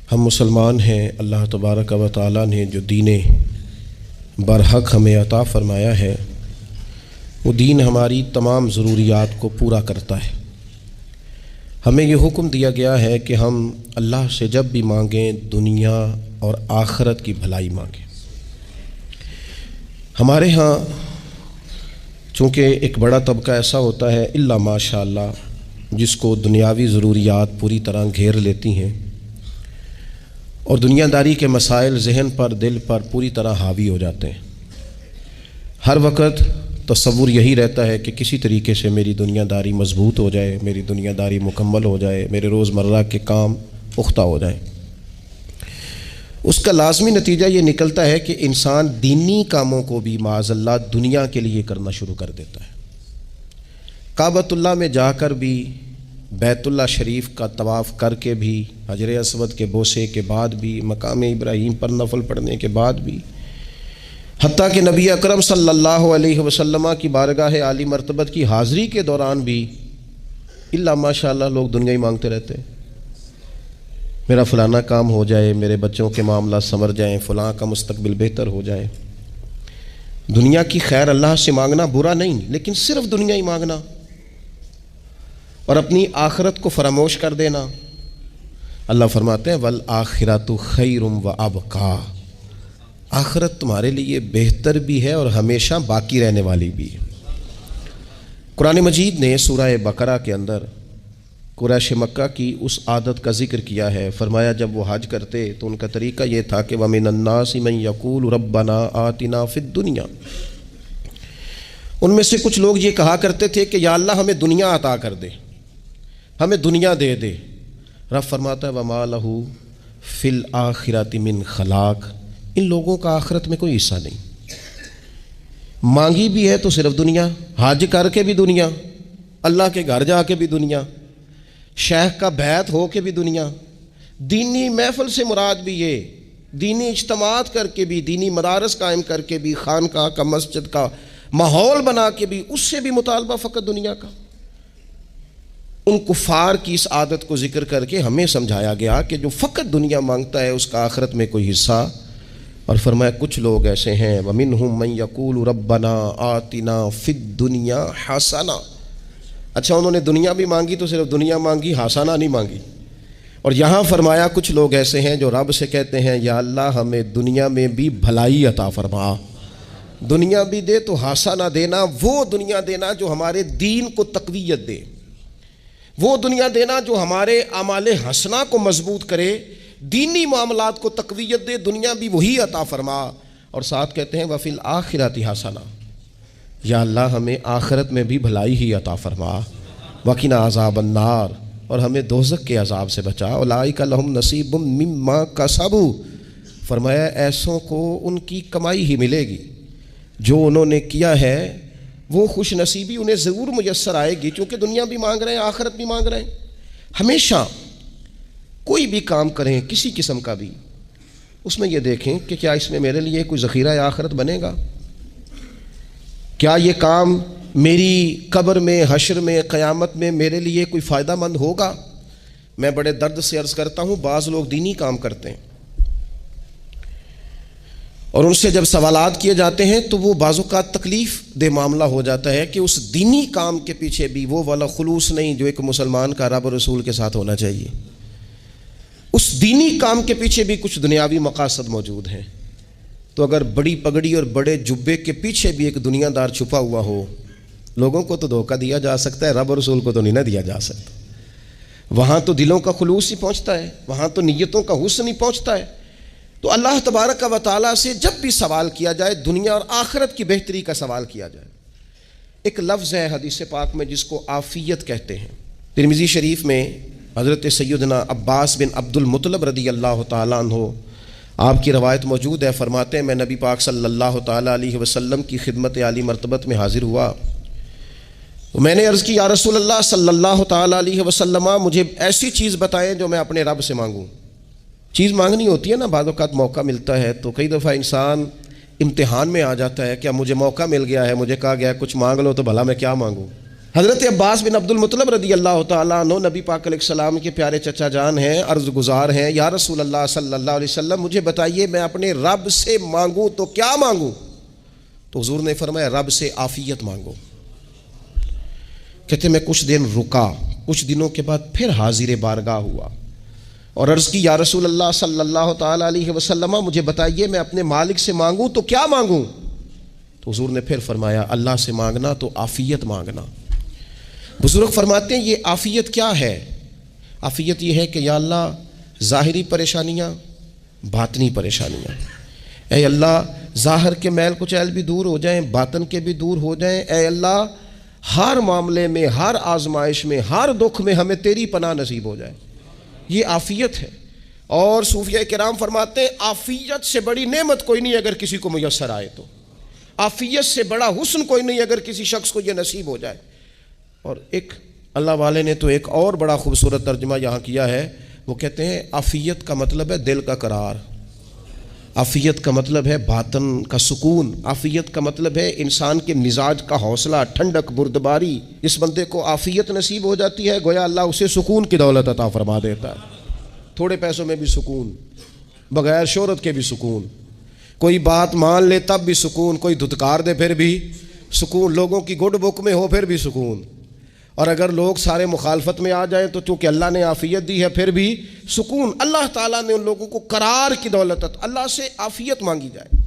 ہم مسلمان ہیں، اللہ تبارک و تعالیٰ نے جو دین برحق ہمیں عطا فرمایا ہے وہ دین ہماری تمام ضروریات کو پورا کرتا ہے۔ ہمیں یہ حکم دیا گیا ہے کہ ہم اللہ سے جب بھی مانگیں دنیا اور آخرت کی بھلائی مانگیں۔ ہمارے ہاں چونکہ ایک بڑا طبقہ ایسا ہوتا ہے الا ماشاء اللہ جس کو دنیاوی ضروریات پوری طرح گھیر لیتی ہیں اور دنیا داری کے مسائل ذہن پر دل پر پوری طرح حاوی ہو جاتے ہیں۔ ہر وقت تصور یہی رہتا ہے کہ کسی طریقے سے میری دنیا داری مضبوط ہو جائے، میری دنیا داری مکمل ہو جائے، میرے روزمرہ کے کام پختہ ہو جائیں۔ اس کا لازمی نتیجہ یہ نکلتا ہے کہ انسان دینی کاموں کو بھی معاذ اللہ دنیا کے لیے کرنا شروع کر دیتا ہے۔ کعبۃ اللہ میں جا کر بھی، بیت اللہ شریف کا طواف کر کے بھی، حجر اسود کے بوسے کے بعد بھی، مقام ابراہیم پر نفل پڑھنے کے بعد بھی، حتیٰ کہ نبی اکرم صلی اللہ علیہ وسلم کی بارگاہ عالی مرتبت کی حاضری کے دوران بھی الا ماشاء اللہ لوگ دنیا ہی مانگتے رہتے ہیں۔ میرا فلانا کام ہو جائے، میرے بچوں کے معاملات سنور جائیں، فلاں کا مستقبل بہتر ہو جائے۔ دنیا کی خیر اللہ سے مانگنا برا نہیں، لیکن صرف دنیا ہی مانگنا اور اپنی آخرت کو فراموش کر دینا۔ اللہ فرماتے ہیں وَالْآخِرَةُ خَيْرٌ وَأَبْقَىٰ، آخرت تمہارے لیے بہتر بھی ہے اور ہمیشہ باقی رہنے والی بھی ہے۔ قرآن مجید نے سورہ بقرہ کے اندر قریش مکہ کی اس عادت کا ذکر کیا ہے۔ فرمایا جب وہ حج کرتے تو ان کا طریقہ یہ تھا کہ وَمِنَ النَّاسِ مَن يَقُولُ رَبَّنَا آتِنَا فِي الدُّنْيَا، ان میں سے کچھ لوگ یہ کہا کرتے تھے کہ یا اللہ ہمیں دنیا عطا کر دے، ہمیں دنیا دے دے۔ رب فرماتا ہے وَمَا لَهُ فِي الْآخِرَةِ مِنْ خَلَاقٍ، ان لوگوں کا آخرت میں کوئی حصہ نہیں۔ مانگی بھی ہے تو صرف دنیا، حج کر کے بھی دنیا، اللہ کے گھر جا کے بھی دنیا، شیخ کا بیعت ہو کے بھی دنیا، دینی محفل سے مراد بھی یہ، دینی اجتماعات کر کے بھی، دینی مدارس قائم کر کے بھی، خانقاہ کا مسجد کا ماحول بنا کے بھی، اس سے بھی مطالبہ فقط دنیا کا۔ ان کفار کی اس عادت کو ذکر کر کے ہمیں سمجھایا گیا کہ جو فقط دنیا مانگتا ہے اس کا آخرت میں کوئی حصہ، اور فرمایا کچھ لوگ ایسے ہیں وَمِنْهُمْ مَنْ يَقُولُ رَبَّنَا آتِنَا فِي الدُّنْيَا حَسَنَةً، اچھا انہوں نے دنیا بھی مانگی تو صرف دنیا مانگی، حسنہ نہیں مانگی۔ اور یہاں فرمایا کچھ لوگ ایسے ہیں جو رب سے کہتے ہیں یا اللہ ہمیں دنیا میں بھی بھلائی عطا فرما، دنیا بھی دے تو حسنہ دینا، وہ دنیا دینا جو ہمارے دین کو تقویت دے، وہ دنیا دینا جو ہمارے اعمال حسنہ کو مضبوط کرے، دینی معاملات کو تقویت دے، دنیا بھی وہی عطا فرما۔ اور ساتھ کہتے ہیں وَفِي الْآخِرَةِ حَسَنَةً، یا اللہ ہمیں آخرت میں بھی بھلائی ہی عطا فرما، وَقِنَا عَذَابَ النَّارِ، اور ہمیں دوزخ کے عذاب سے بچا، اولئک لہم نصیب مما کسبوا، فرمایا ایسوں کو ان کی کمائی ہی ملے گی، جو انہوں نے کیا ہے وہ خوش نصیبی انہیں ضرور میسر آئے گی، چونکہ دنیا بھی مانگ رہے ہیں، آخرت بھی مانگ رہے ہیں۔ ہمیشہ کوئی بھی کام کریں کسی قسم کا بھی، اس میں یہ دیکھیں کہ کیا اس میں میرے لیے کوئی ذخیرہ آخرت بنے گا، کیا یہ کام میری قبر میں، حشر میں، قیامت میں میرے لیے کوئی فائدہ مند ہوگا۔ میں بڑے درد سے عرض کرتا ہوں بعض لوگ دینی کام کرتے ہیں اور ان سے جب سوالات کیے جاتے ہیں تو وہ بعض اوقات تکلیف دہ معاملہ ہو جاتا ہے کہ اس دینی کام کے پیچھے بھی وہ والا خلوص نہیں جو ایک مسلمان کا رب و رسول کے ساتھ ہونا چاہیے، اس دینی کام کے پیچھے بھی کچھ دنیاوی مقاصد موجود ہیں۔ تو اگر بڑی پگڑی اور بڑے جبے کے پیچھے بھی ایک دنیا دار چھپا ہوا ہو، لوگوں کو تو دھوکہ دیا جا سکتا ہے، رب و رسول کو تو نہیں نہ دیا جا سکتا۔ وہاں تو دلوں کا خلوص ہی پہنچتا ہے، وہاں تو نیتوں کا حسن ہی پہنچتا ہے۔ تو اللہ تبارک و تعالیٰ سے جب بھی سوال کیا جائے دنیا اور آخرت کی بہتری کا سوال کیا جائے۔ ایک لفظ ہے حدیث پاک میں جس کو عافیت کہتے ہیں۔ ترمذی شریف میں حضرت سیدنا عباس بن عبد المطلب رضی اللہ تعالیٰ عنہ آپ کی روایت موجود ہے، فرماتے ہیں میں نبی پاک صلی اللہ تعالیٰ علیہ وسلم کی خدمت عالی مرتبت میں حاضر ہوا، میں نے عرض کی یا رسول اللہ صلی اللہ تعالیٰ علیہ وسلم مجھے ایسی چیز بتائیں جو میں اپنے رب سے مانگوں۔ چیز مانگنی ہوتی ہے نا، بعض اوقات موقع ملتا ہے تو کئی دفعہ انسان امتحان میں آ جاتا ہے کہ اب مجھے موقع مل گیا ہے، مجھے کہا گیا ہے کچھ مانگ لو تو بھلا میں کیا مانگوں۔ حضرت عباس بن عبد المطلب رضی اللہ تعالیٰ عنہ نبی پاک علیہ السلام کے پیارے چچا جان ہیں، عرض گزار ہیں، یا رسول اللہ صلی اللہ علیہ وسلم مجھے بتائیے میں اپنے رب سے مانگوں تو کیا مانگوں؟ تو حضور نے فرمایا رب سے عافیت مانگو۔ کہتے میں کچھ دن رکا، کچھ دنوں کے بعد پھر حاضر بارگاہ ہوا اور عرض کی یا رسول اللہ صلی اللہ تعالیٰ علیہ وسلم مجھے بتائیے میں اپنے مالک سے مانگوں تو کیا مانگوں؟ تو حضور نے پھر فرمایا اللہ سے مانگنا تو عافیت مانگنا۔ بزرگ فرماتے ہیں یہ عافیت کیا ہے؟ عافیت یہ ہے کہ یا اللہ ظاہری پریشانیاں، باطنی پریشانیاں، اے اللہ ظاہر کے میل کچیل بھی دور ہو جائیں، باطن کے بھی دور ہو جائیں، اے اللہ ہر معاملے میں، ہر آزمائش میں، ہر دکھ میں ہمیں تیری پناہ نصیب ہو جائے، یہ عافیت ہے۔ اور صوفیہ کرام فرماتے ہیں عافیت سے بڑی نعمت کوئی نہیں اگر کسی کو میسر آئے تو، عافیت سے بڑا حسن کوئی نہیں اگر کسی شخص کو یہ نصیب ہو جائے۔ اور ایک اللہ والے نے تو ایک اور بڑا خوبصورت ترجمہ یہاں کیا ہے، وہ کہتے ہیں عافیت کا مطلب ہے دل کا قرار، عافیت کا مطلب ہے باطن کا سکون، عافیت کا مطلب ہے انسان کے مزاج کا حوصلہ، ٹھنڈک، بردباری۔ اس بندے کو عافیت نصیب ہو جاتی ہے گویا اللہ اسے سکون کی دولت عطا فرما دیتا ہے، تھوڑے پیسوں میں بھی سکون، بغیر شہرت کے بھی سکون، کوئی بات مان لے تب بھی سکون، کوئی دھتکار دے پھر بھی سکون، لوگوں کی گڈ بک میں ہو پھر بھی سکون، اور اگر لوگ سارے مخالفت میں آ جائیں تو چونکہ اللہ نے عافیت دی ہے پھر بھی سکون۔ اللہ تعالیٰ نے ان لوگوں کو قرار کی دولت، اللہ سے عافیت مانگی جائے،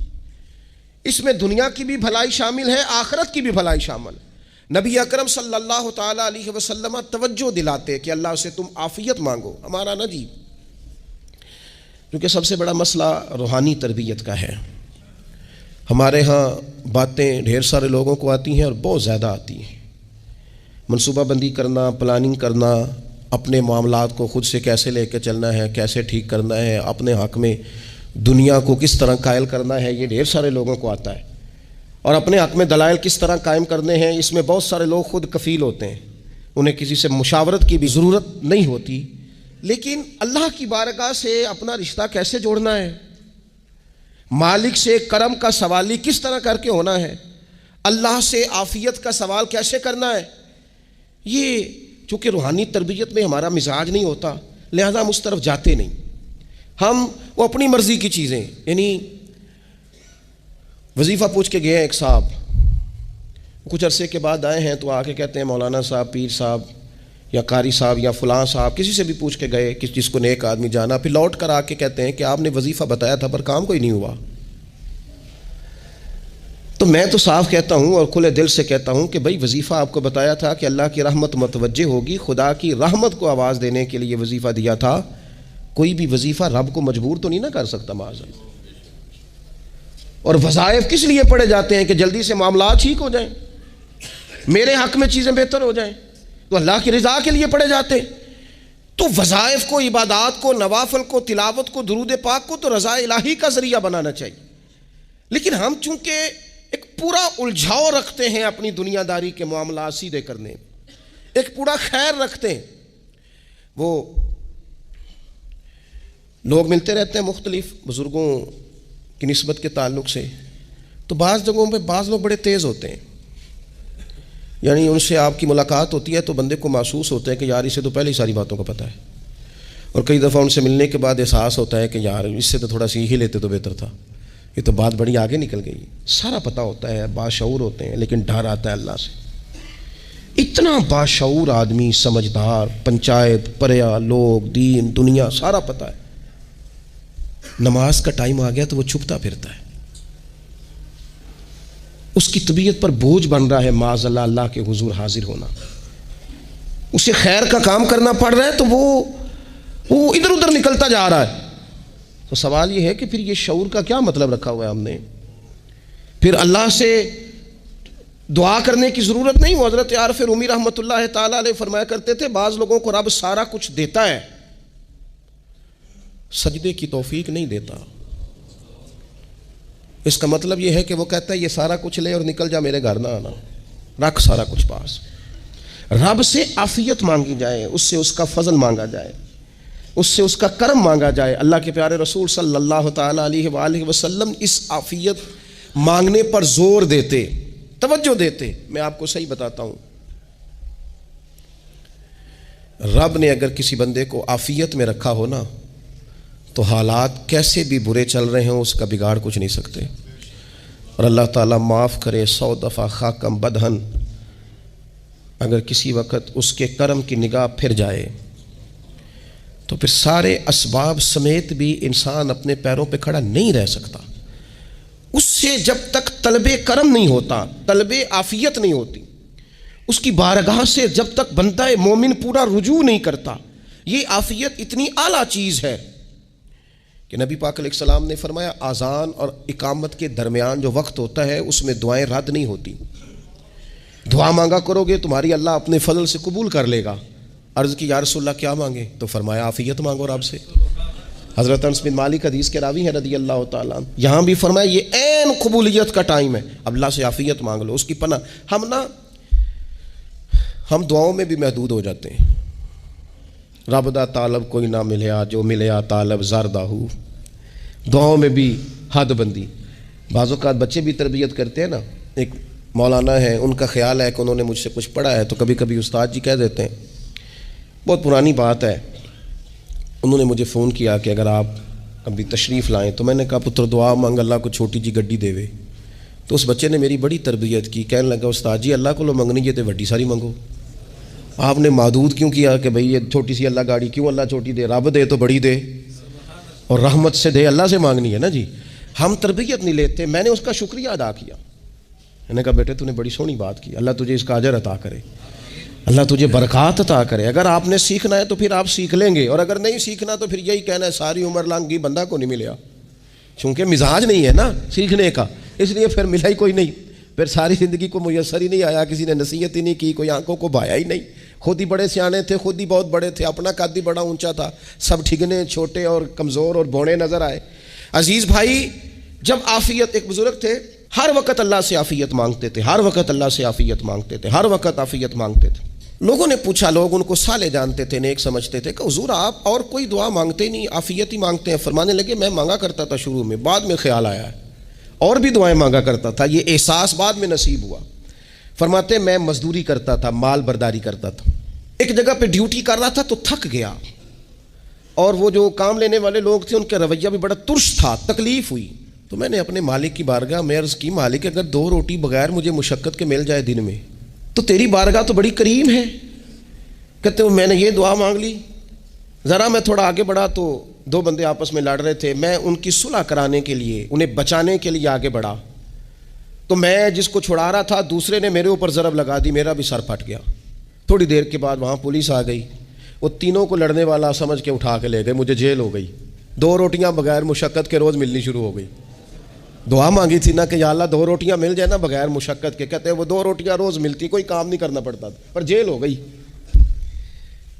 اس میں دنیا کی بھی بھلائی شامل ہے، آخرت کی بھی بھلائی شامل ہے۔ نبی اکرم صلی اللہ تعالیٰ علیہ وسلم توجہ دلاتے کہ اللہ سے تم عافیت مانگو، ہمارا نہ جی، کیونکہ سب سے بڑا مسئلہ روحانی تربیت کا ہے۔ ہمارے ہاں باتیں ڈھیر سارے لوگوں کو آتی ہیں اور بہت زیادہ آتی ہیں، منصوبہ بندی کرنا، پلاننگ کرنا، اپنے معاملات کو خود سے کیسے لے کے چلنا ہے، کیسے ٹھیک کرنا ہے، اپنے حق میں دنیا کو کس طرح قائل کرنا ہے، یہ ڈھیر سارے لوگوں کو آتا ہے، اور اپنے حق میں دلائل کس طرح قائم کرنے ہیں، اس میں بہت سارے لوگ خود کفیل ہوتے ہیں، انہیں کسی سے مشاورت کی بھی ضرورت نہیں ہوتی۔ لیکن اللہ کی بارگاہ سے اپنا رشتہ کیسے جوڑنا ہے، مالک سے کرم کا سوالی کس طرح کر کے ہونا ہے، اللہ سے عافیت کا سوال کیسے کرنا ہے، یہ چونکہ روحانی تربیت میں ہمارا مزاج نہیں ہوتا لہذا ہم اس طرف جاتے نہیں، ہم وہ اپنی مرضی کی چیزیں، یعنی وظیفہ پوچھ کے گئے ہیں ایک صاحب، کچھ عرصے کے بعد آئے ہیں تو آ کے کہتے ہیں مولانا صاحب، پیر صاحب یا قاری صاحب یا فلاں صاحب، کسی سے بھی پوچھ کے گئے جس کو نیک آدمی جانا، پھر لوٹ کر آ کے کہتے ہیں کہ آپ نے وظیفہ بتایا تھا پر کام کوئی نہیں ہوا۔ تو میں تو صاف کہتا ہوں اور کھلے دل سے کہتا ہوں کہ بھائی وظیفہ آپ کو بتایا تھا کہ اللہ کی رحمت متوجہ ہوگی، خدا کی رحمت کو آواز دینے کے لیے وظیفہ دیا تھا، کوئی بھی وظیفہ رب کو مجبور تو نہیں نہ کر سکتا معاذ اللہ۔ اور وظائف کس لیے پڑھے جاتے ہیں کہ جلدی سے معاملات ٹھیک ہو جائیں، میرے حق میں چیزیں بہتر ہو جائیں، تو اللہ کی رضا کے لیے پڑھے جاتے ہیں۔ تو وظائف کو، عبادات کو، نوافل کو، تلاوت کو، درود پاک کو تو رضا الہی کا ذریعہ بنانا چاہیے، لیکن ہم چونکہ ایک پورا الجھاؤ رکھتے ہیں اپنی دنیا داری کے معاملات سیدھے کرنے، ایک پورا خیر رکھتے ہیں، وہ لوگ ملتے رہتے ہیں مختلف بزرگوں کی نسبت کے تعلق سے، تو بعض جگہوں پہ بعض لوگ بڑے تیز ہوتے ہیں، یعنی ان سے آپ کی ملاقات ہوتی ہے تو بندے کو محسوس ہوتا ہے کہ یار اسے تو پہلے ہی ساری باتوں کا پتہ ہے، اور کئی دفعہ ان سے ملنے کے بعد احساس ہوتا ہے کہ یار اس سے تو تھوڑا سیکھ ہی لیتے تو بہتر تھا، یہ تو بات بڑی آگے نکل گئی، سارا پتہ ہوتا ہے، باشعور ہوتے ہیں، لیکن ڈر آتا ہے اللہ سے۔ اتنا باشعور آدمی، سمجھدار، پنچایت، پریا، لوگ، دین، دنیا سارا پتہ ہے، نماز کا ٹائم آ گیا تو وہ چھپتا پھرتا ہے، اس کی طبیعت پر بوجھ بن رہا ہے معاذ اللہ اللہ کے حضور حاضر ہونا، اسے خیر کا کام کرنا پڑ رہا ہے تو وہ ادھر ادھر نکلتا جا رہا ہے۔ تو سوال یہ ہے کہ پھر یہ شعور کا کیا مطلب رکھا ہوا ہے ہم نے؟ پھر اللہ سے دعا کرنے کی ضرورت نہیں۔ وہ حضرت عارف رومی رحمۃ اللہ تعالیٰ علیہ فرمایا کرتے تھے بعض لوگوں کو رب سارا کچھ دیتا ہے، سجدے کی توفیق نہیں دیتا۔ اس کا مطلب یہ ہے کہ وہ کہتا ہے یہ سارا کچھ لے اور نکل جا، میرے گھر نہ آنا، رکھ سارا کچھ پاس۔ رب سے عافیت مانگی جائے، اس سے اس کا فضل مانگا جائے، اس سے اس کا کرم مانگا جائے۔ اللہ کے پیارے رسول صلی اللہ تعالیٰ علیہ وآلہ وسلم اس عافیت مانگنے پر زور دیتے، توجہ دیتے۔ میں آپ کو صحیح بتاتا ہوں، رب نے اگر کسی بندے کو عافیت میں رکھا ہو نا تو حالات کیسے بھی برے چل رہے ہوں اس کا بگاڑ کچھ نہیں سکتے. اور اللہ تعالیٰ معاف کرے 100 دفعہ خاکم بدہن اگر کسی وقت اس کے کرم کی نگاہ پھر جائے تو پھر سارے اسباب سمیت بھی انسان اپنے پیروں پہ کھڑا نہیں رہ سکتا. اس سے جب تک طلب کرم نہیں ہوتا، طلب عافیت نہیں ہوتی، اس کی بارگاہ سے جب تک بندہ مومن پورا رجوع نہیں کرتا، یہ عافیت اتنی اعلیٰ چیز ہے کہ نبی پاک علیہ السلام نے فرمایا اذان اور اقامت کے درمیان جو وقت ہوتا ہے اس میں دعائیں رد نہیں ہوتی. دعا مانگا کرو گے تمہاری اللہ اپنے فضل سے قبول کر لے گا. عرض کی یا رسول اللہ کیا مانگے؟ تو فرمایا عافیت مانگو رب سے. حضرت انس بن مالک حدیث کے راوی ہیں رضی اللہ تعالیٰ عنہ، یہاں بھی فرمایا یہ عین قبولیت کا ٹائم ہے، اب اللہ سے عافیت مانگ لو، اس کی پناہ. ہم دعاؤں میں بھی محدود ہو جاتے ہیں. رب دا طالب کوئی نہ ملیا، جو ملیا طالب زردہ ہو. دعاؤں میں بھی حد بندی. بعض اوقات بچے بھی تربیت کرتے ہیں نا. ایک مولانا ہے، ان کا خیال ہے کہ انہوں نے مجھ سے کچھ پڑھا ہے تو کبھی کبھی استاد جی کہہ دیتے ہیں، بہت پرانی بات ہے، انہوں نے مجھے فون کیا کہ اگر آپ کبھی تشریف لائیں، تو میں نے کہا پتر دعا مانگ اللہ کو چھوٹی جی گڈی دے وے. تو اس بچے نے میری بڑی تربیت کی، کہنے لگا استاد جی اللہ کو لو منگنی ہے تو وڈی ساری منگو. آپ نے محدود کیوں کیا کہ بھئی یہ چھوٹی سی اللہ گاڑی کیوں اللہ چھوٹی دے؟ رب دے تو بڑی دے، اور رحمت سے دے، اللہ سے مانگنی ہے نا جی. ہم تربیت نہیں لیتے. میں نے اس کا شکریہ ادا کیا، میں نے کہا بیٹے تو نے بڑی سونی بات کی، اللہ تجھے اس کا اجر عطا کرے، اللہ تجھے برکات عطا کرے. اگر آپ نے سیکھنا ہے تو پھر آپ سیکھ لیں گے، اور اگر نہیں سیکھنا تو پھر یہی کہنا ہے ساری عمر لانگی بندہ کو نہیں ملیا، چونکہ مزاج نہیں ہے نا سیکھنے کا، اس لیے پھر ملا ہی کوئی نہیں. پھر ساری زندگی کو میسر ہی نہیں آیا، کسی نے نصیحت ہی نہیں کی، کوئی آنکھوں کو بھایا ہی نہیں. خود ہی بڑے سیانے تھے، خود ہی بہت بڑے تھے، اپنا قد ہی بڑا اونچا تھا، سب ٹھگنے چھوٹے اور کمزور اور بوڑے نظر آئے. عزیز بھائی، جب عافیت، ایک بزرگ تھے ہر وقت اللہ سے عافیت مانگتے تھے، ہر وقت اللہ سے عافیت مانگتے تھے، ہر وقت عافیت مانگتے تھے. لوگوں نے پوچھا، لوگ ان کو صالح جانتے تھے، نیک سمجھتے تھے، کہ حضور آپ اور کوئی دعا مانگتے نہیں، عافیت ہی مانگتے ہیں. فرمانے لگے میں مانگا کرتا تھا شروع میں، بعد میں خیال آیا ہے اور بھی دعائیں مانگا کرتا تھا، یہ احساس بعد میں نصیب ہوا. فرماتے میں مزدوری کرتا تھا، مال برداری کرتا تھا، ایک جگہ پہ ڈیوٹی کر رہا تھا تو تھک گیا، اور وہ جو کام لینے والے لوگ تھے ان کا رویہ بھی بڑا ترش تھا، تکلیف ہوئی. تو میں نے اپنے مالک کی بارگاہ میں عرض کی، مالک اگر 2 روٹی بغیر مجھے مشقت کے مل جائے دن میں تو تیری بارگاہ تو بڑی کریم ہے. کہتے ہیں میں نے یہ دعا مانگ لی. ذرا میں تھوڑا آگے بڑھا تو 2 بندے آپس میں لڑ رہے تھے، میں ان کی صلح کرانے کے لیے، انہیں بچانے کے لیے آگے بڑھا، تو میں جس کو چھڑا رہا تھا دوسرے نے میرے اوپر ضرب لگا دی، میرا بھی سر پھٹ گیا. تھوڑی دیر کے بعد وہاں پولیس آ گئی، وہ تینوں کو لڑنے والا سمجھ کے اٹھا کے لے گئے، مجھے جیل ہو گئی. 2 روٹیاں بغیر مشقت کے روز ملنی شروع ہو گئی. دعا مانگی تھی نا کہ یا اللہ 2 روٹیاں مل جائے نا بغیر مشقت کے. کہتے ہیں وہ 2 روٹیاں روز ملتی، کوئی کام نہیں کرنا پڑتا تھا، پر جیل ہو گئی.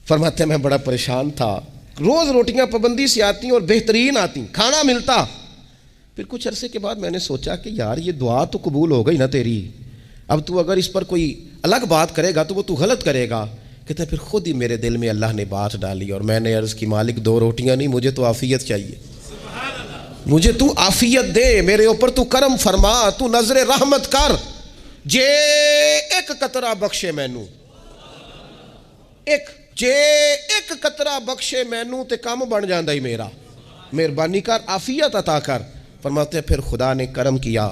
فرماتے ہیں میں بڑا پریشان تھا، روز روٹیاں پابندی سے آتی اور بہترین آتی، کھانا ملتا. پھر کچھ عرصے کے بعد میں نے سوچا کہ یار یہ دعا تو قبول ہو گئی نا تیری، اب تو اگر اس پر کوئی الگ بات کرے گا تو وہ تو غلط کرے گا. کہتے ہیں پھر خود ہی میرے دل میں اللہ نے بات ڈالی اور میں نے عرض کی مالک 2 روٹیاں نہیں، مجھے تو عافیت چاہیے، مجھے تو عافیت دے، میرے اوپر تو کرم فرما، تو نظر رحمت کر، جے ایک قطرہ بخشے مینوں، جے ایک قطرہ بخشے مینوں تے کام بن جاندا ہی میرا، مہربانی کر عافیت عطا کر. فرماتے ہیں پھر خدا نے کرم کیا،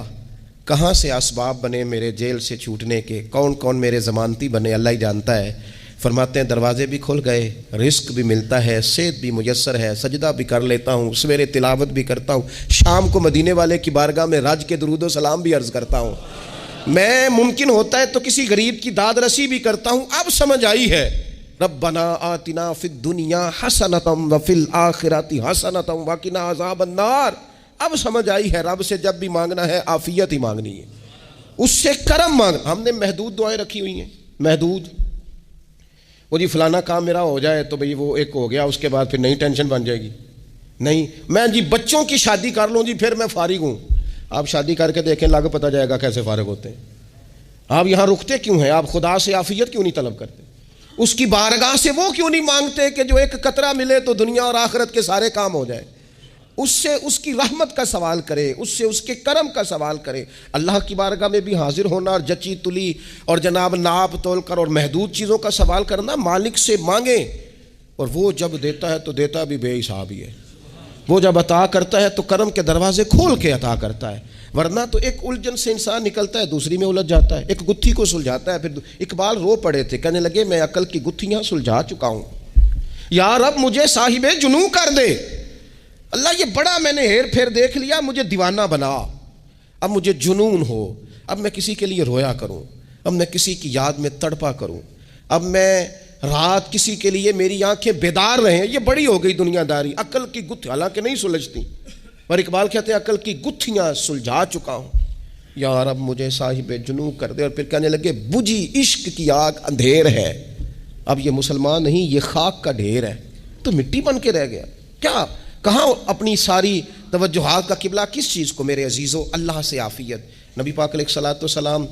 کہاں سے اسباب بنے میرے جیل سے چھوٹنے کے، کون کون میرے ضمانتی بنے اللہ ہی جانتا ہے. فرماتے ہیں دروازے بھی کھل گئے، رزق بھی ملتا ہے، صحت بھی میسر ہے، سجدہ بھی کر لیتا ہوں، سویرے تلاوت بھی کرتا ہوں، شام کو مدینے والے کی بارگاہ میں رج کے درود و سلام بھی عرض کرتا ہوں، میں ممکن ہوتا ہے تو کسی غریب کی داد رسی بھی کرتا ہوں. اب سمجھ آئی ہے ربنا آتنا فی الدنیا حسنۃ وفی الآخرۃ حسنۃ وقنا عذاب النار. اب سمجھ آئی ہے رب سے جب بھی مانگنا ہے عافیت ہی مانگنی ہے، اس سے کرم مانگنا. ہم نے محدود دعائیں رکھی ہوئی ہیں، محدود، وہ جی فلانا کام میرا ہو جائے تو بھئی وہ ایک ہو گیا، اس کے بعد پھر نئی ٹینشن بن جائے گی. نہیں میں جی بچوں کی شادی کر لوں جی پھر میں فارغ ہوں. آپ شادی کر کے دیکھیں لگ پتہ جائے گا کیسے فارغ ہوتے ہیں. آپ یہاں رکتے کیوں ہیں؟ آپ خدا سے عافیت کیوں نہیں طلب کرتے؟ اس کی بارگاہ سے وہ کیوں نہیں مانگتے کہ جو ایک قطرہ ملے تو دنیا اور آخرت کے سارے کام ہو جائے؟ اس سے اس کی رحمت کا سوال کرے، اس سے اس کے کرم کا سوال کرے۔ اللہ کی بارگاہ میں بھی حاضر ہونا اور جچی تلی اور جناب ناپ تول کر اور محدود چیزوں کا سوال کرنا، مالک سے مانگیں، اور وہ جب دیتا ہے تو دیتا بھی بے حساب ہی ہے۔ وہ جب عطا کرتا ہے تو کرم کے دروازے کھول کے عطا کرتا ہے، ورنہ تو ایک الجھن سے انسان نکلتا ہے دوسری میں الجھ جاتا ہے، ایک گتھی کو سلجھاتا ہے۔ پھر اقبال رو پڑے تھے، کہنے لگے میں عقل کی گتھیاں سلجھا چکا ہوں، یا رب مجھے صاحب جنوں کر دے۔ اللہ یہ بڑا میں نے ہیر پھیر دیکھ لیا، مجھے دیوانہ بنا، اب مجھے جنون ہو، اب میں کسی کے لیے رویا کروں، اب میں کسی کی یاد میں تڑپا کروں، اب میں رات کسی کے لیے میری آنکھیں بیدار رہیں۔ یہ بڑی ہو گئی دنیا داری، عقل کی گتھی حالانکہ نہیں سلجھتی، اور اقبال کہتے ہیں عقل کی گتھیاں سلجھا چکا ہوں، یا رب مجھے صاحب جنوں کر دے۔ اور پھر کہنے لگے بجھی عشق کی آگ اندھیر ہے، اب یہ مسلمان نہیں، یہ خاک کا ڈھیر ہے، تو مٹی بن کے رہ گیا۔ کیا کہاں اپنی ساری توجہات کا قبلہ کس چیز کو میرے عزیزو؟ اللہ سے عافیت۔ نبی پاک علیہ الصلوۃ والسلام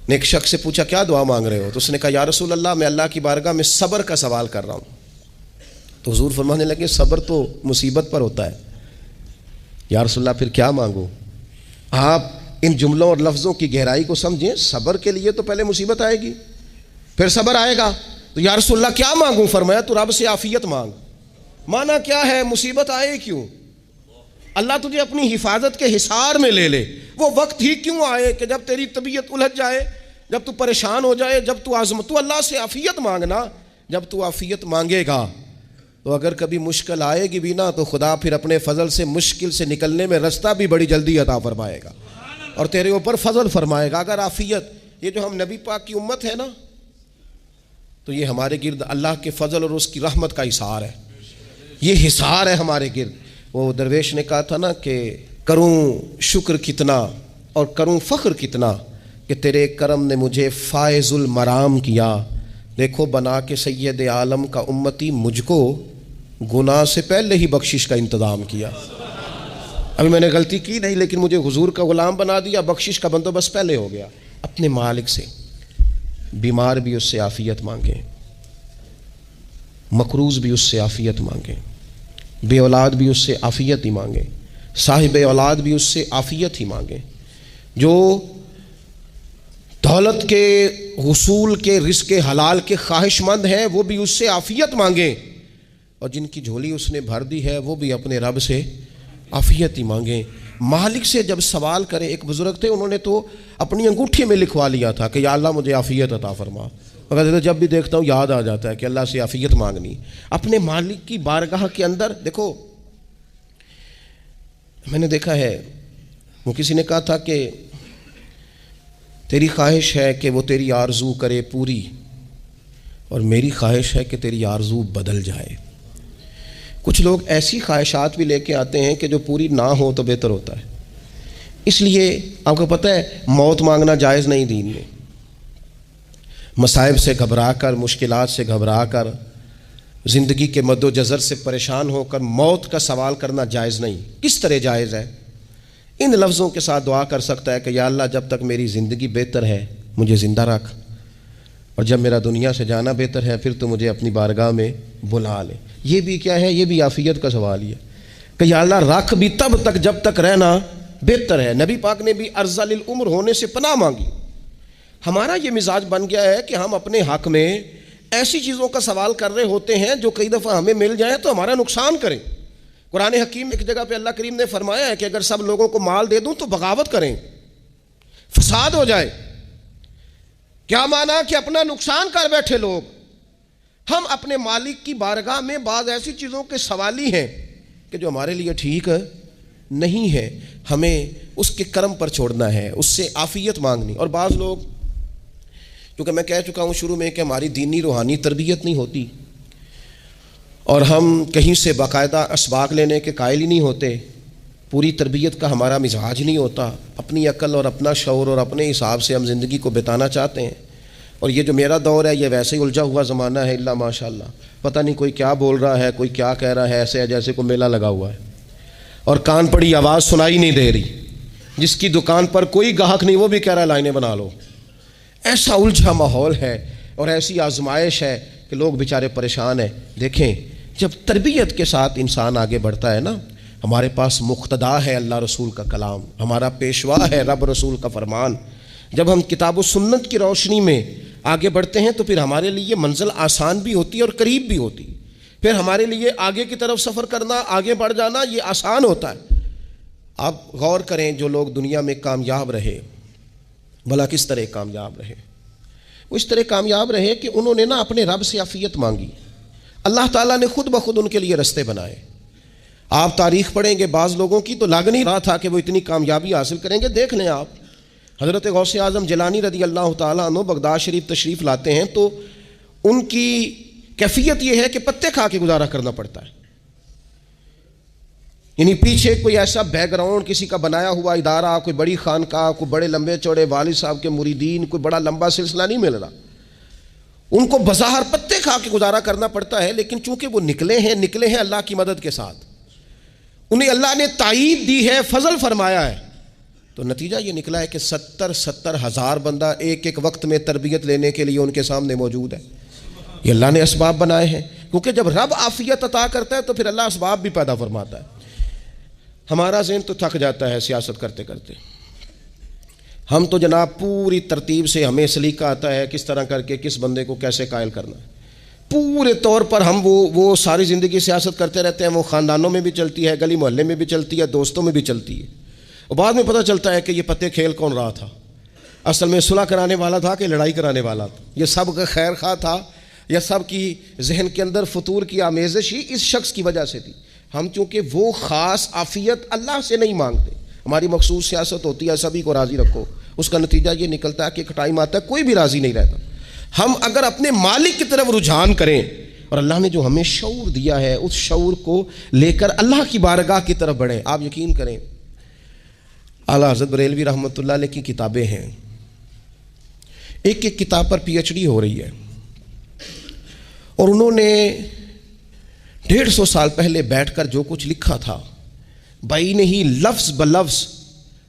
نے ایک شخص سے پوچھا کیا دعا مانگ رہے ہو؟ تو اس نے کہا یا رسول اللہ میں اللہ کی بارگاہ میں صبر کا سوال کر رہا ہوں۔ تو حضور فرمانے لگے صبر تو مصیبت پر ہوتا ہے۔ یا رسول اللہ پھر کیا مانگو؟ آپ ان جملوں اور لفظوں کی گہرائی کو سمجھیں، صبر کے لیے تو پہلے مصیبت آئے گی پھر صبر آئے گا۔ تو یا رسول اللہ کیا مانگوں؟ فرمایا تو رب سے عافیت مانگ۔ مانا کیا ہے؟ مصیبت آئے کیوں؟ اللہ تجھے اپنی حفاظت کے حصار میں لے لے، وہ وقت ہی کیوں آئے کہ جب تیری طبیعت الجھ جائے، جب تو پریشان ہو جائے، جب تو تو اللہ سے عافیت مانگنا۔ جب تو عافیت مانگے گا تو اگر کبھی مشکل آئے گی بھی نا، تو خدا پھر اپنے فضل سے مشکل سے نکلنے میں رستہ بھی بڑی جلدی عطا فرمائے گا اور تیرے اوپر فضل فرمائے گا۔ اگر عافیت، یہ جو ہم نبی پاک کی امت ہے نا، تو یہ ہمارے گرد اللہ کے فضل اور اس کی رحمت کا حصار ہے، یہ حصار ہے ہمارے گرد۔ وہ درویش نے کہا تھا نا کہ کروں شکر کتنا اور کروں فخر کتنا کہ تیرے کرم نے مجھے فائز المرام کیا، دیکھو بنا کے سید عالم کا امتی مجھ کو گناہ سے پہلے ہی بخشش کا انتظام کیا۔ ابھی میں نے غلطی کی نہیں، لیکن مجھے حضور کا غلام بنا دیا، بخشش کا بندوبست پہلے ہو گیا۔ اپنے مالک سے بیمار بھی اس سے عافیت مانگیں، مقروض بھی اس سے عافیت مانگیں، بے اولاد بھی اس سے عافیت ہی مانگیں، صاحب اولاد بھی اس سے عافیت ہی مانگیں، جو دولت کے حصول کے رزق حلال کے خواہش مند ہیں وہ بھی اس سے عافیت مانگیں، اور جن کی جھولی اس نے بھر دی ہے وہ بھی اپنے رب سے عافیت ہی مانگیں۔ مالک سے جب سوال کرے، ایک بزرگ تھے انہوں نے تو اپنی انگوٹھی میں لکھوا لیا تھا کہ یا اللہ مجھے عافیت عطا فرما، مگر جب بھی دیکھتا ہوں یاد آ جاتا ہے کہ اللہ سے عافیت مانگنی۔ اپنے مالک کی بارگاہ کے اندر دیکھو، میں نے دیکھا ہے وہ کسی نے کہا تھا کہ تیری خواہش ہے کہ وہ تیری آرزو کرے پوری، اور میری خواہش ہے کہ تیری آرزو بدل جائے۔ کچھ لوگ ایسی خواہشات بھی لے کے آتے ہیں کہ جو پوری نہ ہو تو بہتر ہوتا ہے، اس لیے آپ کو پتہ ہے موت مانگنا جائز نہیں دین میں۔ مصائب سے گھبرا کر، مشکلات سے گھبرا کر، زندگی کے مد و جزر سے پریشان ہو کر موت کا سوال کرنا جائز نہیں۔ کس طرح جائز ہے؟ ان لفظوں کے ساتھ دعا کر سکتا ہے کہ یا اللہ جب تک میری زندگی بہتر ہے مجھے زندہ رکھ، اور جب میرا دنیا سے جانا بہتر ہے پھر تو مجھے اپنی بارگاہ میں بلا لے۔ یہ بھی کیا ہے؟ یہ بھی عافیت کا سوال ہی ہے کہ یا اللہ رکھ بھی تب تک جب تک رہنا بہتر ہے۔ نبی پاک نے بھی ارذل العمر ہونے سے پناہ مانگی۔ ہمارا یہ مزاج بن گیا ہے کہ ہم اپنے حق میں ایسی چیزوں کا سوال کر رہے ہوتے ہیں جو کئی دفعہ ہمیں مل جائیں تو ہمارا نقصان کریں۔ قرآن حکیم ایک جگہ پہ اللہ کریم نے فرمایا ہے کہ اگر سب لوگوں کو مال دے دوں تو بغاوت کریں، فساد ہو جائے۔ کیا مانا؟ کہ اپنا نقصان کر بیٹھے لوگ۔ ہم اپنے مالک کی بارگاہ میں بعض ایسی چیزوں کے سوالی ہیں کہ جو ہمارے لیے ٹھیک نہیں ہے، ہمیں اس کے کرم پر چھوڑنا ہے، اس سے عافیت مانگنی۔ اور بعض لوگ، کیونکہ میں کہہ چکا ہوں شروع میں کہ ہماری دینی روحانی تربیت نہیں ہوتی، اور ہم کہیں سے باقاعدہ اسباق لینے کے قائل ہی نہیں ہوتے، پوری تربیت کا ہمارا مزاج نہیں ہوتا، اپنی عقل اور اپنا شعور اور اپنے حساب سے ہم زندگی کو بتانا چاہتے ہیں۔ اور یہ جو میرا دور ہے یہ ویسے ہی الجھا ہوا زمانہ ہے، اللہ ماشاء اللہ، پتہ نہیں کوئی کیا بول رہا ہے، کوئی کیا کہہ رہا ہے، ایسے ہے جیسے کوئی میلہ لگا ہوا ہے اور کان پڑی آواز سنائی نہیں دے رہی۔ جس کی دکان پر کوئی گاہک نہیں وہ بھی کہہ رہا ہے لائنیں بنا لو۔ ایسا الجھا ماحول ہے اور ایسی آزمائش ہے کہ لوگ بیچارے پریشان ہیں۔ دیکھیں جب تربیت کے ساتھ انسان آگے بڑھتا ہے نا، ہمارے پاس مقتدا ہے اللہ رسول کا کلام، ہمارا پیشوا ہے رب رسول کا فرمان، جب ہم کتاب و سنت کی روشنی میں آگے بڑھتے ہیں تو پھر ہمارے لیے منزل آسان بھی ہوتی ہے اور قریب بھی ہوتی ہے، پھر ہمارے لیے آگے کی طرف سفر کرنا، آگے بڑھ جانا یہ آسان ہوتا ہے۔ آپ غور کریں، جو لوگ دنیا میں کامیاب رہے، بھلا کس طرح کامیاب رہے؟ وہ اس طرح کامیاب رہے کہ انہوں نے نا اپنے رب سے عافیت مانگی، اللہ تعالیٰ نے خود بخود ان کے لیے رستے بنائے۔ آپ تاریخ پڑھیں گے بعض لوگوں کی تو لگ نہیں رہا تھا کہ وہ اتنی کامیابی حاصل کریں گے۔ دیکھ لیں آپ، حضرت غوث اعظم جیلانی رضی اللہ تعالیٰ عنہ بغداد شریف تشریف لاتے ہیں تو ان کی کیفیت یہ ہے کہ پتے کھا کے گزارا کرنا پڑتا ہے، یعنی پیچھے کوئی ایسا بیک گراؤنڈ کسی کا بنایا ہوا ادارہ، کوئی بڑی خانقاہ، کوئی بڑے لمبے چوڑے والد صاحب کے مریدین، کوئی بڑا لمبا سلسلہ نہیں مل رہا۔ ان کو بظاہر پتے کھا کے گزارا کرنا پڑتا ہے، لیکن چونکہ وہ نکلے ہیں اللہ کی مدد کے ساتھ، انہیں اللہ نے تائید دی ہے، فضل فرمایا ہے، تو نتیجہ یہ نکلا ہے کہ 70 ہزار بندہ ایک ایک وقت میں تربیت لینے کے لیے ان کے سامنے موجود ہے۔ یہ اللہ نے اسباب بنائے ہیں، کیونکہ جب رب عافیت عطا کرتا ہے تو پھر اللہ اسباب بھی پیدا فرماتا ہے۔ ہمارا ذہن تو تھک جاتا ہے سیاست کرتے کرتے، ہم تو جناب پوری ترتیب سے ہمیں سلیقہ آتا ہے کس طرح کر کے کس بندے کو کیسے قائل کرنا ہے، پورے طور پر ہم وہ ساری زندگی سیاست کرتے رہتے ہیں، وہ خاندانوں میں بھی چلتی ہے، گلی محلے میں بھی چلتی ہے، دوستوں میں بھی چلتی ہے، اور بعد میں پتہ چلتا ہے کہ یہ پتے کھیل کون رہا تھا، اصل میں صلح کرانے والا تھا کہ لڑائی کرانے والا تھا، یہ سب کا خیر خواہ تھا، یا سب کی ذہن کے اندر فطور کی آمیزش ہی اس شخص کی وجہ سے تھی۔ ہم چونکہ وہ خاص عافیت اللہ سے نہیں مانگتے، ہماری مخصوص سیاست ہوتی ہے سبھی کو راضی رکھو، اس کا نتیجہ یہ نکلتا ہے کہ ایک ٹائم آتا ہے کوئی بھی راضی نہیں رہتا۔ ہم اگر اپنے مالک کی طرف رجحان کریں اور اللہ نے جو ہمیں شعور دیا ہے اس شعور کو لے کر اللہ کی بارگاہ کی طرف بڑھیں، آپ یقین کریں اعلیٰ حضرت بریلوی رحمۃ اللہ علیہ کی کتابیں ہیں، ایک ایک کتاب پر پی ایچ ڈی ہو رہی ہے، اور انہوں نے 150 سال پہلے بیٹھ کر جو کچھ لکھا تھا بعین ہی لفظ بلفظ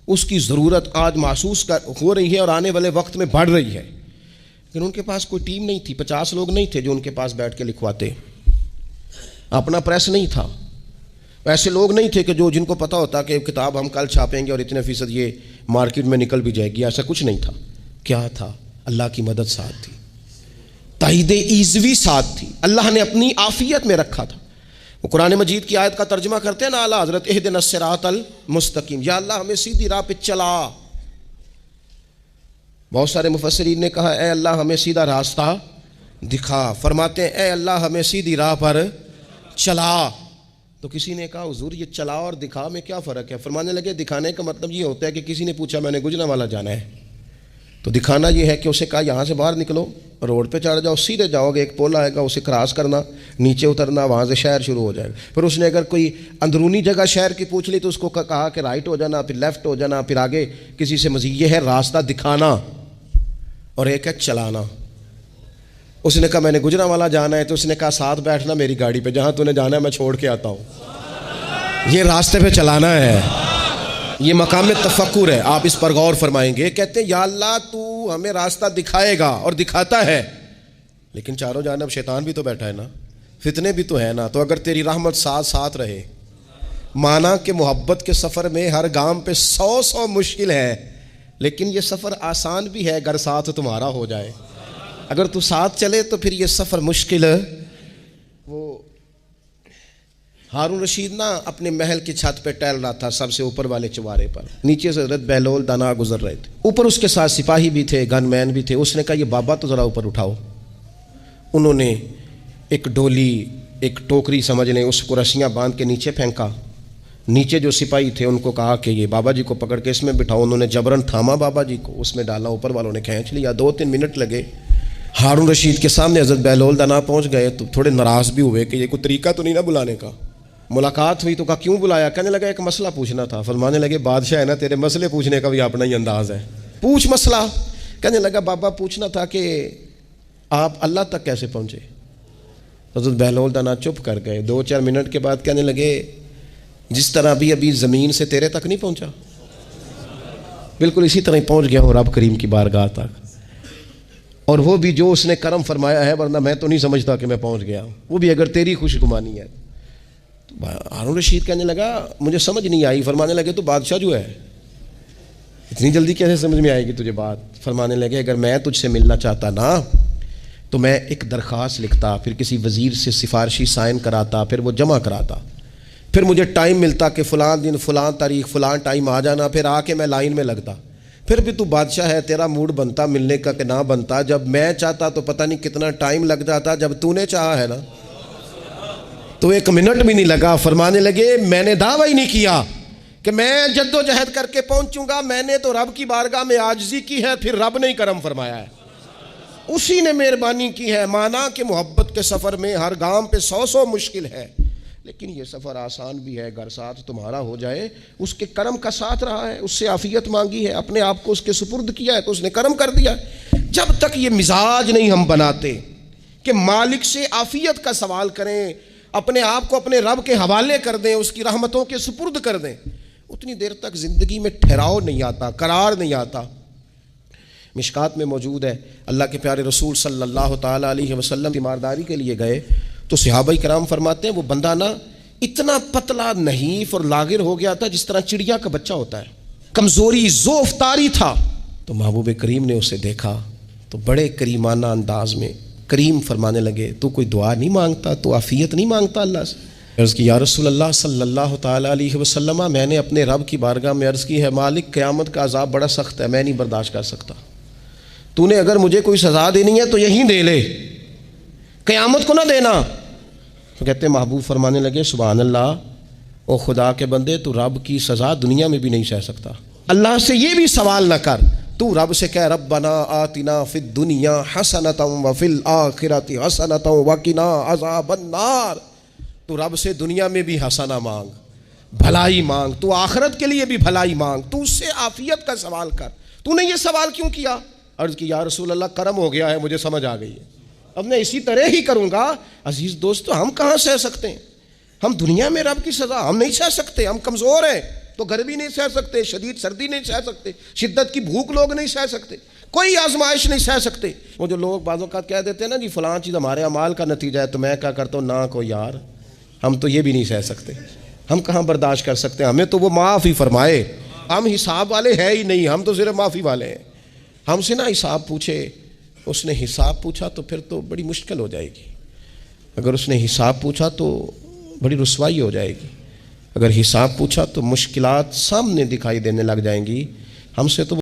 اس کی ضرورت آج محسوس ہو رہی ہے اور آنے والے وقت میں بڑھ رہی ہے، لیکن ان کے پاس کوئی ٹیم نہیں تھی، 50 لوگ نہیں تھے جو ان کے پاس بیٹھ کے لکھواتے، اپنا پریس نہیں تھا، ایسے لوگ نہیں تھے کہ جن کو پتہ ہوتا کہ کتاب ہم کل چھاپیں گے اور اتنے فیصد یہ مارکیٹ میں نکل بھی جائے گی، ایسا کچھ نہیں تھا۔ کیا تھا؟ اللہ کی مدد ساتھ تھی، تائید ایزوی ساتھ تھی، اللہ نے اپنی عافیت میں رکھا تھا۔ وہ قرآن مجید کی آیت کا ترجمہ کرتے ہیں نا اعلیٰ حضرت اہدنا الصراط المستقیم، یا اللہ ہمیں سیدھی راہ پہ چلا۔ بہت سارے مفسرین نے کہا اے اللہ ہمیں سیدھا راستہ دکھا، فرماتے ہیں اے اللہ ہمیں سیدھی راہ پر چلا۔ تو کسی نے کہا حضور یہ چلا اور دکھا میں کیا فرق ہے؟ فرمانے لگے دکھانے کا مطلب یہ ہوتا ہے کہ کسی نے پوچھا میں نے گجرانوالہ جانا ہے، تو دکھانا یہ ہے کہ اسے کہا یہاں سے باہر نکلو، روڈ پہ چڑھ جاؤ، سیدھے جاؤ گے، ایک پول آئے گا اسے کراس کرنا، نیچے اترنا، وہاں سے شہر شروع ہو جائے گا۔ پھر اس نے اگر کوئی اندرونی جگہ شہر کی پوچھ لی تو اس کو کہا کہ رائٹ ہو جانا، پھر لیفٹ ہو جانا، پھر آگے کسی سے مزید۔ یہ ہے راستہ دکھانا، اور ایک ہے چلانا۔ اس نے کہا میں نے گجرانوالہ جانا ہے، تو اس نے کہا ساتھ بیٹھنا میری گاڑی پہ، جہاں تو نے جانا ہے میں چھوڑ کے آتا ہوں۔ یہ راستے پہ چلانا ہے، یہ مقام تفکر ہے، آپ اس پر غور فرمائیں گے۔ کہتے ہیں یا اللہ تو ہمیں راستہ دکھائے گا اور دکھاتا ہے، لیکن چاروں جانب شیطان بھی تو بیٹھا ہے نا، فتنے بھی تو ہے نا، تو اگر تیری رحمت ساتھ رہے، مانا کہ محبت کے سفر میں ہر گام پہ 100 مشکل ہے، لیکن یہ سفر آسان بھی ہے اگر ساتھ تمہارا ہو جائے۔ اگر تو ساتھ چلے تو پھر یہ سفر مشکل ہے۔ وہ ہارون رشید نا اپنے محل کی چھت پہ ٹہل رہا تھا، سب سے اوپر والے چوارے پر، نیچے سے حضرت بہلول دانا گزر رہے تھے، اوپر اس کے ساتھ سپاہی بھی تھے، گن مین بھی تھے۔ اس نے کہا یہ بابا تو ذرا اوپر اٹھاؤ۔ انہوں نے ایک ڈولی، ایک ٹوکری سمجھ لیں، اس کو رسیاں باندھ کے نیچے پھینکا۔ نیچے جو سپاہی تھے ان کو کہا کہ یہ بابا جی کو پکڑ کے اس میں بٹھاؤ۔ انہوں نے جبرن تھاما بابا جی کو، اس میں ڈالا، اوپر والوں نے کھینچ لیا۔ 2-3 منٹ لگے، ہارون رشید کے سامنے حضرت بہلول دانا پہنچ گئے تو تھوڑے ناراض بھی ہوئے کہ یہ کوئی طریقہ تو نہیں نا بلانے کا۔ ملاقات ہوئی تو کہا کیوں بلایا؟ کہنے لگا ایک مسئلہ پوچھنا تھا۔ فرمانے لگے بادشاہ ہے نا، تیرے مسئلے پوچھنے کا بھی اپنا ہی انداز ہے، پوچھ مسئلہ۔ کہنے لگا بابا پوچھنا تھا کہ آپ اللہ تک کیسے پہنچے؟ حضرت بہلول دانا چپ کر گئے۔ 2-4 منٹ کے بعد کہنے لگے جس طرح ابھی زمین سے تیرے تک نہیں پہنچا، بالکل اسی طرح ہی پہنچ گیا ہو رب کریم کی بارگاہ تک۔ اور وہ بھی جو اس نے کرم فرمایا ہے، ورنہ میں تو نہیں سمجھتا کہ میں پہنچ گیا، وہ بھی اگر تیری خوش گمانی ہے۔ ہارون رشید کہنے لگا مجھے سمجھ نہیں آئی، فرمانے لگے تو بادشاہ جو ہے اتنی جلدی کیسے سمجھ میں آئے گی تجھے بات؟ فرمانے لگے اگر میں تجھ سے ملنا چاہتا نا تو میں ایک درخواست لکھتا، پھر کسی وزیر سے سفارشی سائن کراتا، پھر وہ جمع کراتا، پھر مجھے ٹائم ملتا کہ فلاں دن فلاں تاریخ فلاں ٹائم آ جانا، پھر آ کے میں لائن میں لگتا، پھر بھی تو بادشاہ ہے، تیرا موڈ بنتا ملنے کا کہ نہ بنتا۔ جب میں چاہتا تو پتہ نہیں کتنا ٹائم لگ جاتا، جب تو نے چاہا ہے نا تو 1 منٹ بھی نہیں لگا۔ فرمانے لگے میں نے دعویٰ ہی نہیں کیا کہ میں جد و جہد کر کے پہنچوں گا، میں نے تو رب کی بارگاہ میں عاجزی کی ہے، پھر رب نے ہی کرم فرمایا ہے، اسی نے مہربانی کی ہے۔ مانا کہ محبت کے سفر میں ہر گام پہ 100 مشکل ہے، لیکن یہ سفر آسان بھی ہے اگر ساتھ تمہارا ہو جائے۔ اس کے کرم کا ساتھ رہا ہے، اس سے عافیت مانگی ہے، اپنے آپ کو اس کے سپرد کیا ہے تو اس نے کرم کر دیا ہے۔ جب تک یہ مزاج نہیں ہم بناتے کہ مالک سے عافیت کا سوال کریں، اپنے آپ کو اپنے رب کے حوالے کر دیں، اس کی رحمتوں کے سپرد کر دیں، اتنی دیر تک زندگی میں ٹھہراؤ نہیں آتا، قرار نہیں آتا۔ مشکات میں موجود ہے، اللہ کے پیارے رسول صلی اللہ تعالیٰ علیہ وسلم تیمارداری کے لیے گئے تو صحابہ کرام فرماتے ہیں وہ بندہ نا اتنا پتلا نحیف اور لاغر ہو گیا تھا جس طرح چڑیا کا بچہ ہوتا ہے، کمزوری ضعف طاری تھا۔ تو محبوب کریم نے اسے دیکھا تو بڑے کریمانہ انداز میں کریم فرمانے لگے تو کوئی دعا نہیں مانگتا، تو عافیت نہیں مانگتا اللہ سے؟ عرض کی یا رسول اللہ صلی اللہ تعالیٰ علیہ وسلم، میں نے اپنے رب کی بارگاہ میں عرض کی ہے مالک قیامت کا عذاب بڑا سخت ہے، میں نہیں برداشت کر سکتا، تو نے اگر مجھے کوئی سزا دینی ہے تو یہیں دے لے، قیامت کو نہ دینا۔ تو کہتے محبوب فرمانے لگے سبحان اللہ، او خدا کے بندے تو رب کی سزا دنیا میں بھی نہیں سہ سکتا، اللہ سے یہ بھی سوال نہ کر، تو رب سے کہہ ربنا آتنا فی الدنیا حسنۃ وفی الآخرۃ حسنۃ وقنا عذاب النار، تو رب سے دنیا میں بھی حسنہ مانگ، بھلائی مانگ، تو آخرت کے لیے بھی بھلائی مانگ، تو اس سے عافیت کا سوال کر۔ تو نے یہ سوال کیوں کیا؟ عرض کی یا رسول اللہ کرم ہو گیا ہے، مجھے سمجھ آ گئی ہے، اب میں اسی طرح ہی کروں گا۔ عزیز دوستو ہم کہاں سہ سکتے ہیں؟ ہم دنیا میں رب کی سزا ہم نہیں سہ سکتے، ہم کمزور ہیں تو گرمی نہیں سہ سکتے، شدید سردی نہیں سہ سکتے، شدت کی بھوک لوگ نہیں سہ سکتے، کوئی آزمائش نہیں سہ سکتے۔ وہ جو لوگ بعض اوقات کہہ دیتے ہیں نا جی فلاں چیز ہمارے اعمال کا نتیجہ ہے، تو میں کیا کرتا ہوں نہ کو یار ہم تو یہ بھی نہیں سہ سکتے، ہم کہاں برداشت کر سکتے ہیں، ہمیں تو وہ معاف ہی فرمائے، ہم حساب والے ہیں ہی نہیں، ہم تو صرف معافی والے ہیں۔ ہم سے نہ حساب پوچھے، اس نے حساب پوچھا تو پھر تو بڑی مشکل ہو جائے گی، اگر اس نے حساب پوچھا تو بڑی رسوائی ہو جائے گی، اگر حساب پوچھا تو مشکلات سامنے دکھائی دینے لگ جائیں گی۔ ہم سے تو